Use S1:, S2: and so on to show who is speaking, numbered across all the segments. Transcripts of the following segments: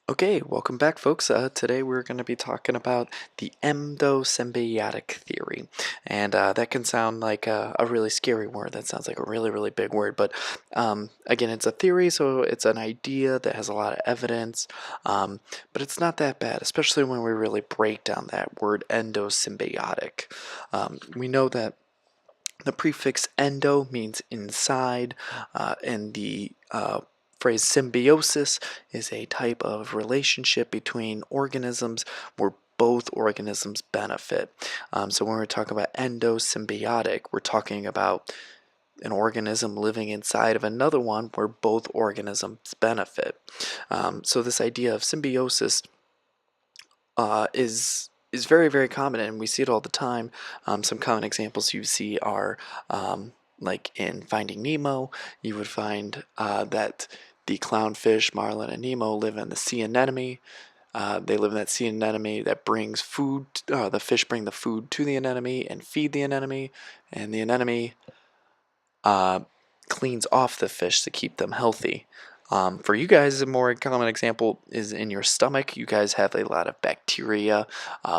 S1: Okay, welcome back, folks. Today we're going to be talking about the endosymbiotic theory. And that can sound like a really scary word. That sounds like a really, really big word. But again, it's a theory, so it's an idea that has a lot of evidence. But it's not that bad, especially when we really break down that word endosymbiotic. We know that the prefix endo means inside, and the phrase symbiosis is a type of relationship between organisms where both organisms benefit. So when we're talking about endosymbiotic, we're talking about an organism living inside of another one where both organisms benefit. So this idea of symbiosis is very, very common, and we see it all the time. Some common examples you see are like in Finding Nemo. You would find that the clownfish, marlin, and Nemo live in the sea anemone. They live in that sea anemone that brings food. The fish bring the food to the anemone and feed the anemone, and the anemone uh, cleans off the fish to keep them healthy. For you guys, a more common example is in your stomach. You guys have a lot of bacteria,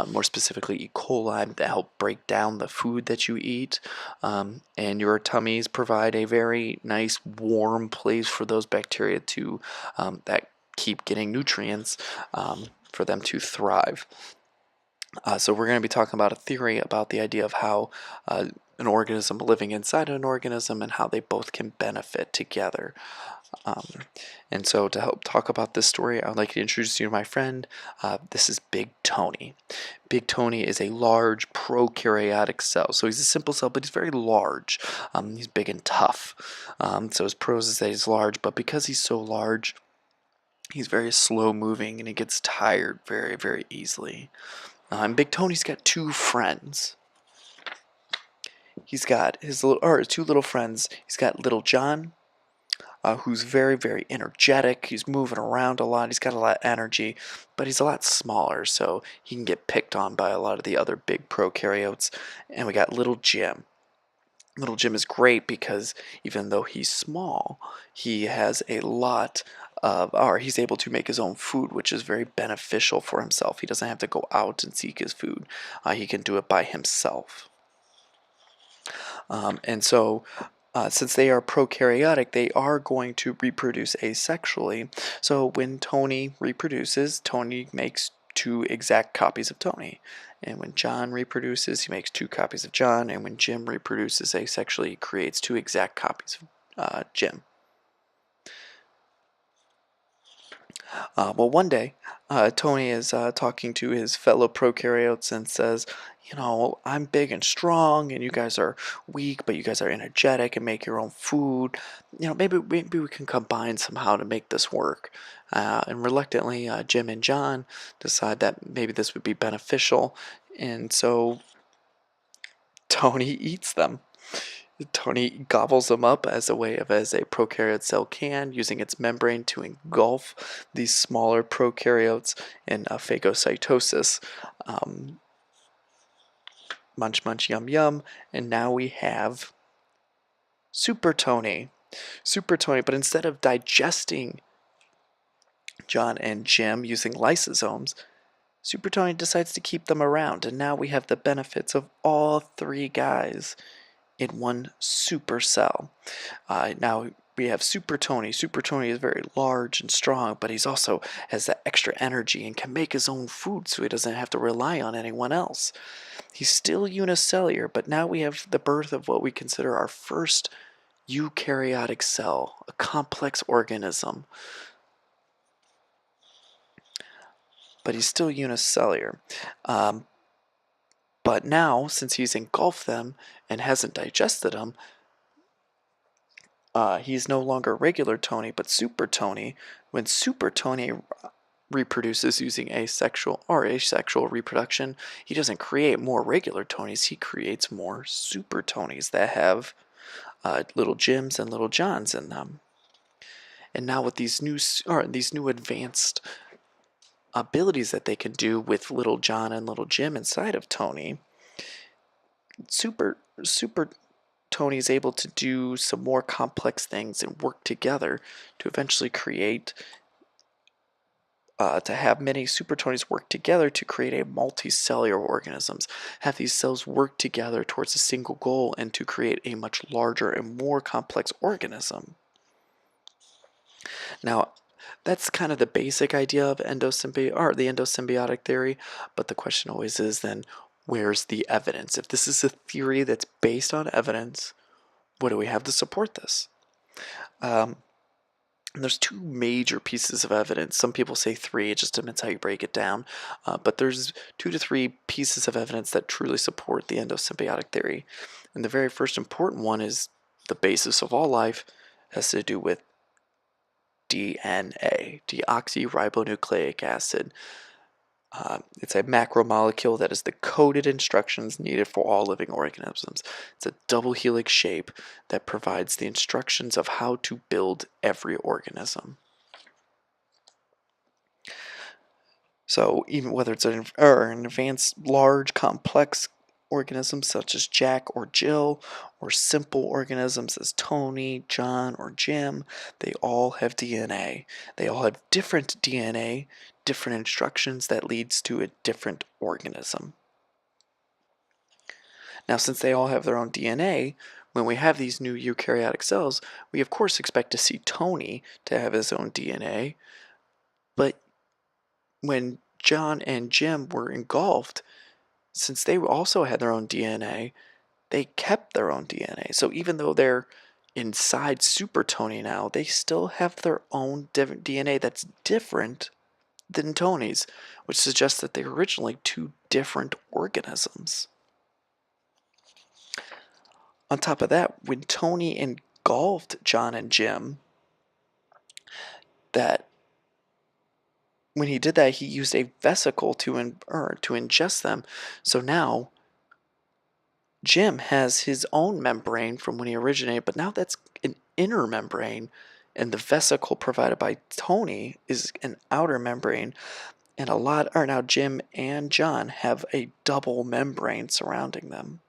S1: more specifically E. coli, that help break down the food that you eat. And your tummies provide a very nice, warm place for those bacteria to that keep getting nutrients for them to thrive. So we're going to be talking about a theory about the idea of how an organism living inside an organism and how they both can benefit together. Um, and so to help talk about this story, I would like to introduce you to my friend. This is Big Tony. Big Tony is a large prokaryotic cell. So he's a simple cell, but he's very large. He's big and tough. So his pros is that he's large, but because he's so large, he's very slow moving and he gets tired very, very easily. And Big Tony's got two friends. He's got two little friends. He's got Little John, who's very, very energetic. He's moving around a lot. He's got a lot of energy, but he's a lot smaller, so he can get picked on by a lot of the other big prokaryotes. And we got Little Jim. Little Jim is great because even though he's small, he has a lot or he's able to make his own food, which is very beneficial for himself. He doesn't have to go out and seek his food. He can do it by himself. And so, since they are prokaryotic, they are going to reproduce asexually. So when Tony reproduces, Tony makes two exact copies of Tony. And when John reproduces, he makes two copies of John. And when Jim reproduces asexually, he creates two exact copies of Jim. Well, one day, Tony is talking to his fellow prokaryotes and says, I'm big and strong, and you guys are weak, but you guys are energetic and make your own food. Maybe we can combine somehow to make this work. And reluctantly, Jim and John decide that maybe this would be beneficial, and so Tony eats them. Tony gobbles them up as a prokaryote cell can, using its membrane to engulf these smaller prokaryotes in phagocytosis. Munch, munch, yum, yum, and now we have Super Tony. Super Tony, but instead of digesting John and Jim using lysosomes, Super Tony decides to keep them around, and now we have the benefits of all three guys in one super cell. Now we have Super Tony. Super Tony is very large and strong, but he's also has that extra energy and can make his own food, so he doesn't have to rely on anyone else. He's still unicellular, but now we have the birth of what we consider our first eukaryotic cell, a complex organism. But he's still unicellular. But now, since he's engulfed them and hasn't digested them, he's no longer regular Tony, but Super Tony. When Super Tony reproduces using asexual reproduction, he doesn't create more regular Tonys, he creates more Super Tonys that have little Jims and little Johns in them. And now with these new advanced abilities that they can do with little John and little Jim inside of Tony, Super Tony is able to do some more complex things and work together to eventually create to have many supertonies work together to create a multicellular organisms, have these cells work together towards a single goal and to create a much larger and more complex organism. Now, that's kind of the basic idea of the endosymbiotic theory, but the question always is then, where's the evidence? If this is a theory that's based on evidence, what do we have to support this? And there's two major pieces of evidence. Some people say three, it just depends how you break it down. But there's 2 to 3 pieces of evidence that truly support the endosymbiotic theory. And the very first important one is the basis of all life, has to do with DNA, deoxyribonucleic acid. It's a macromolecule that is the coded instructions needed for all living organisms. It's a double helix shape that provides the instructions of how to build every organism. So even whether it's an advanced, large, complex organism such as Jack or Jill, or simple organisms as Tony, John, or Jim, they all have DNA. They all have different DNA, different instructions that leads to a different organism. Now, since they all have their own DNA, when we have these new eukaryotic cells, we of course expect to see Tony to have his own DNA, but when John and Jim were engulfed, since they also had their own DNA, they kept their own DNA. So even though they're inside Super Tony now, they still have their own different DNA that's different than Tony's, which suggests that they're originally 2 different organisms. On top of that, when Tony engulfed John and Jim, that when he did that, he used a vesicle to ingest them. So now Jim has his own membrane from when he originated, but now that's an inner membrane, and the vesicle provided by Tony is an outer membrane. And now Jim and John have a double membrane surrounding them.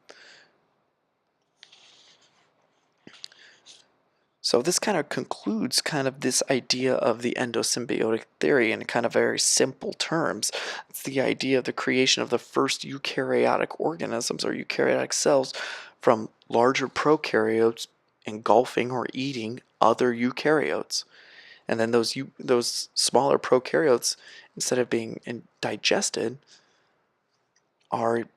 S1: So this kind of concludes kind of this idea of the endosymbiotic theory in kind of very simple terms. It's the idea of the creation of the first eukaryotic organisms or eukaryotic cells from larger prokaryotes engulfing or eating other eukaryotes. And then those smaller prokaryotes, instead of being digested, would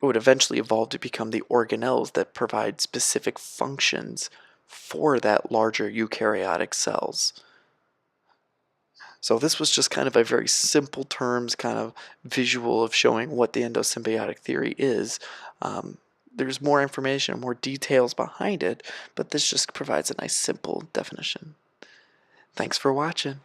S1: eventually evolve to become the organelles that provide specific functions for that larger eukaryotic cells. So this was just kind of a very simple terms kind of visual of showing what the endosymbiotic theory is. There's more information, more details behind it, but this just provides a nice simple definition. Thanks for watching.